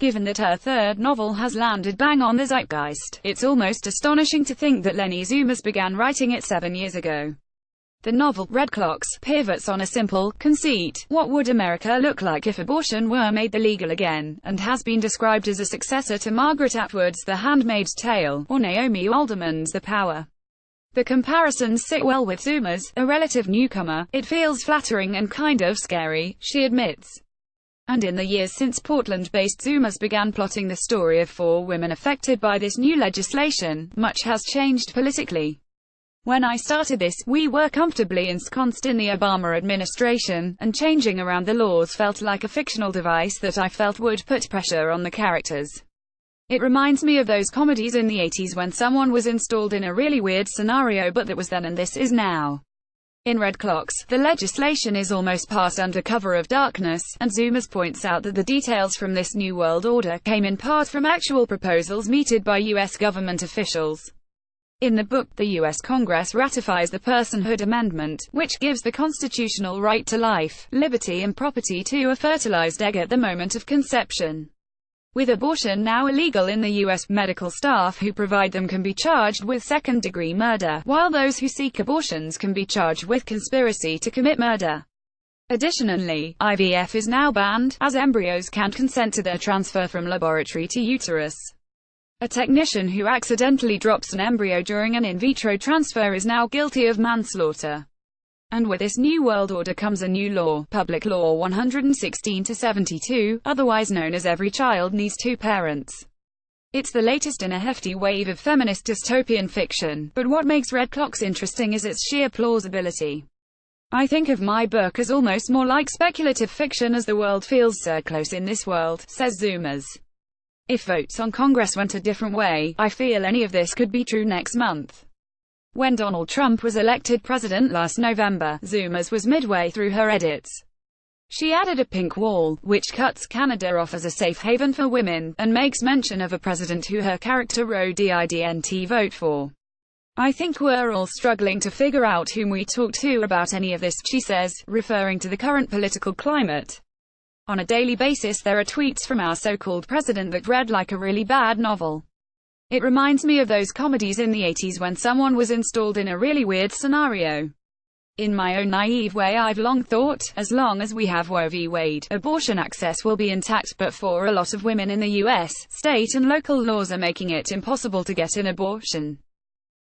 Given that her third novel has landed bang on the zeitgeist, it's almost astonishing to think that Lenny Zoomas began writing it 7 years ago. The novel, Red Clocks, pivots on a simple conceit: what would America look like if abortion were made illegal again, and has been described as a successor to Margaret Atwood's The Handmaid's Tale, or Naomi Alderman's The Power. The comparisons sit well with Zoomas, a relative newcomer. It feels flattering and kind of scary, she admits. And in the years since Portland-based Zoomas began plotting the story of 4 women affected by this new legislation, much has changed politically. When I started this, we were comfortably ensconced in the Obama administration, and changing around the laws felt like a fictional device that I felt would put pressure on the characters. It reminds me of those comedies in the 80s when someone was installed in a really weird scenario, but that was then and this is now. In Red Clocks, the legislation is almost passed under cover of darkness, and Zoomas points out that the details from this new world order came in part from actual proposals mooted by U.S. government officials. In the book, the U.S. Congress ratifies the Personhood Amendment, which gives the constitutional right to life, liberty and property to a fertilized egg at the moment of conception. With abortion now illegal in the U.S., medical staff who provide them can be charged with second-degree murder, while those who seek abortions can be charged with conspiracy to commit murder. Additionally, IVF is now banned, as embryos can't consent to their transfer from laboratory to uterus. A technician who accidentally drops an embryo during an in vitro transfer is now guilty of manslaughter. And with this new world order comes a new law, Public Law 116-72, otherwise known as Every Child Needs Two Parents. It's the latest in a hefty wave of feminist dystopian fiction, but what makes Red Clocks interesting is its sheer plausibility. I think of my book as almost more like speculative fiction, as the world feels so close in this world, says Zoomas. If votes on Congress went a different way, I feel any of this could be true next month. When Donald Trump was elected president last November, Zoomas was midway through her edits. She added a pink wall, which cuts Canada off as a safe haven for women, and makes mention of a president who her character Ro didn't vote for. I think we're all struggling to figure out whom we talk to about any of this, she says, referring to the current political climate. On a daily basis there are tweets from our so-called president that read like a really bad novel. It reminds me of those comedies in the 80s when someone was installed in a really weird scenario. In my own naive way, I've long thought, as long as we have Roe v. Wade, abortion access will be intact, but for a lot of women in the US, state and local laws are making it impossible to get an abortion.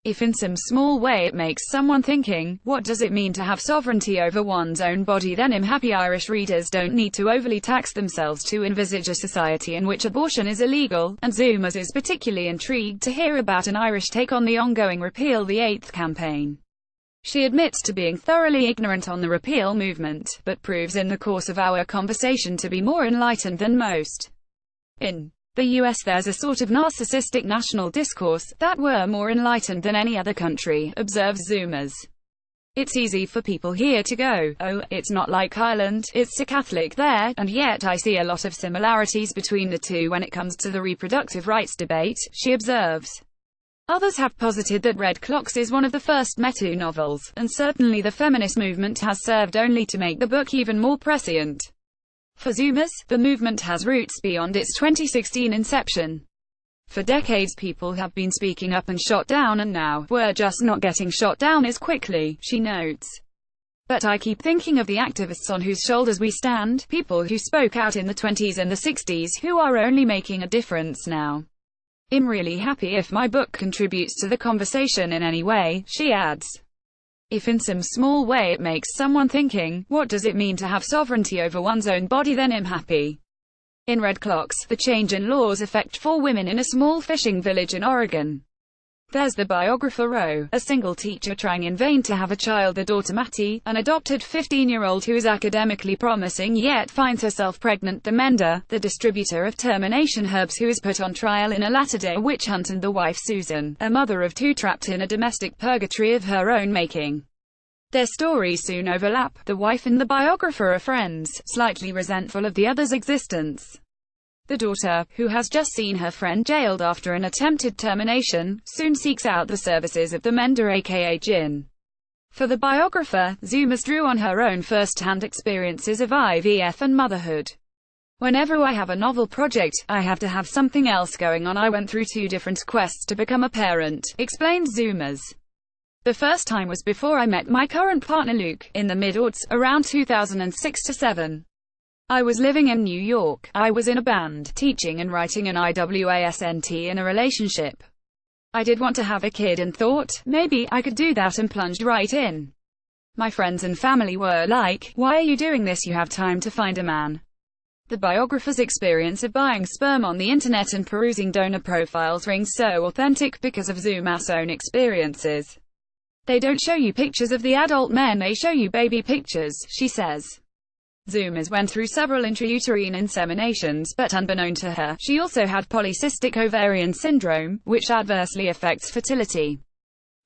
If in some small way it makes someone thinking, what does it mean to have sovereignty over one's own body, then I'm happy Irish readers don't need to overly tax themselves to envisage a society in which abortion is illegal, and Zoomas is particularly intrigued to hear about an Irish take on the ongoing Repeal the 8th campaign. She admits to being thoroughly ignorant on the repeal movement, but proves in the course of our conversation to be more enlightened than most. In the US there's a sort of narcissistic national discourse, that we're more enlightened than any other country, observes Zoomas. It's easy for people here to go, oh, it's not like Ireland, it's so Catholic there, and yet I see a lot of similarities between the two when it comes to the reproductive rights debate, she observes. Others have posited that Red Clocks is one of the first Me Too novels, and certainly the feminist movement has served only to make the book even more prescient. For Zoomas, the movement has roots beyond its 2016 inception. For decades people have been speaking up and shot down, and now, we're just not getting shot down as quickly, she notes. But I keep thinking of the activists on whose shoulders we stand, people who spoke out in the 20s and the 60s, who are only making a difference now. I'm really happy if my book contributes to the conversation in any way, she adds. If in some small way it makes someone thinking, what does it mean to have sovereignty over one's own body, then I'm happy. In Red Clocks, the change in laws affect 4 women in a small fishing village in Oregon. There's the biographer Ro, a single teacher trying in vain to have a child, the daughter Mattie, an adopted 15-year-old who is academically promising yet finds herself pregnant, the mender, the distributor of termination herbs who is put on trial in a latter-day witch hunt, and the wife Susan, a mother of 2 trapped in a domestic purgatory of her own making. Their stories soon overlap. The wife and the biographer are friends, slightly resentful of the other's existence. The daughter, who has just seen her friend jailed after an attempted termination, soon seeks out the services of the mender aka Jin. For the biographer, Zoomas drew on her own first-hand experiences of IVF and motherhood. Whenever I have a novel project, I have to have something else going on. I went through 2 different quests to become a parent, explains Zoomers. The first time was before I met my current partner Luke, in the mid-aughts, around 2006 to 7. I was living in New York. I was in a band, teaching and writing an IWASNT in a relationship. I did want to have a kid and thought, maybe I could do that, and plunged right in. My friends and family were like, why are you doing this? You have time to find a man. The biographer's experience of buying sperm on the internet and perusing donor profiles rings so authentic because of Zoomer's own experiences. They don't show you pictures of the adult men, they show you baby pictures, she says. Zoomers went through several intrauterine inseminations, but unbeknown to her, she also had polycystic ovarian syndrome, which adversely affects fertility.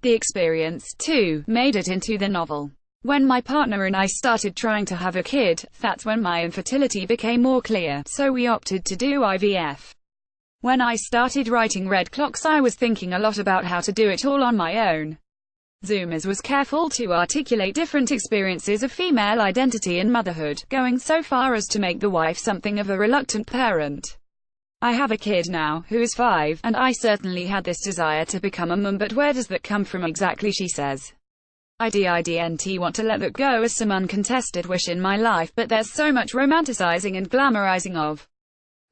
The experience, too, made it into the novel. When my partner and I started trying to have a kid, that's when my infertility became more clear, so we opted to do IVF. When I started writing Red Clocks, I was thinking a lot about how to do it all on my own. Zoomers was careful to articulate different experiences of female identity and motherhood, going so far as to make the wife something of a reluctant parent. I have a kid now, who is 5, and I certainly had this desire to become a mum, but where does that come from exactly, she says. I didn't want to let that go as some uncontested wish in my life, but there's so much romanticizing and glamorizing of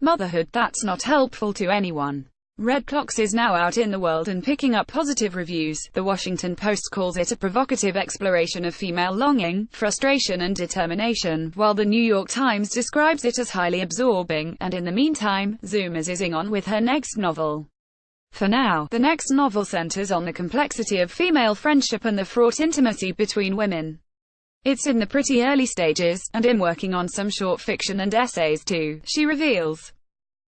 motherhood that's not helpful to anyone. Red Clocks is now out in the world and picking up positive reviews. The Washington Post calls it a provocative exploration of female longing, frustration and determination, while the New York Times describes it as highly absorbing, and in the meantime, Zoomers is on with her next novel. For now, the next novel centers on the complexity of female friendship and the fraught intimacy between women. It's in the pretty early stages, and I'm working on some short fiction and essays too, she reveals.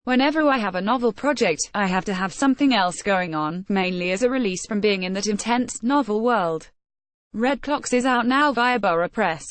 Whenever I have a novel project, I have to have something else going on, mainly as a release from being in that intense, novel world. Red Clocks is out now via Borough Press.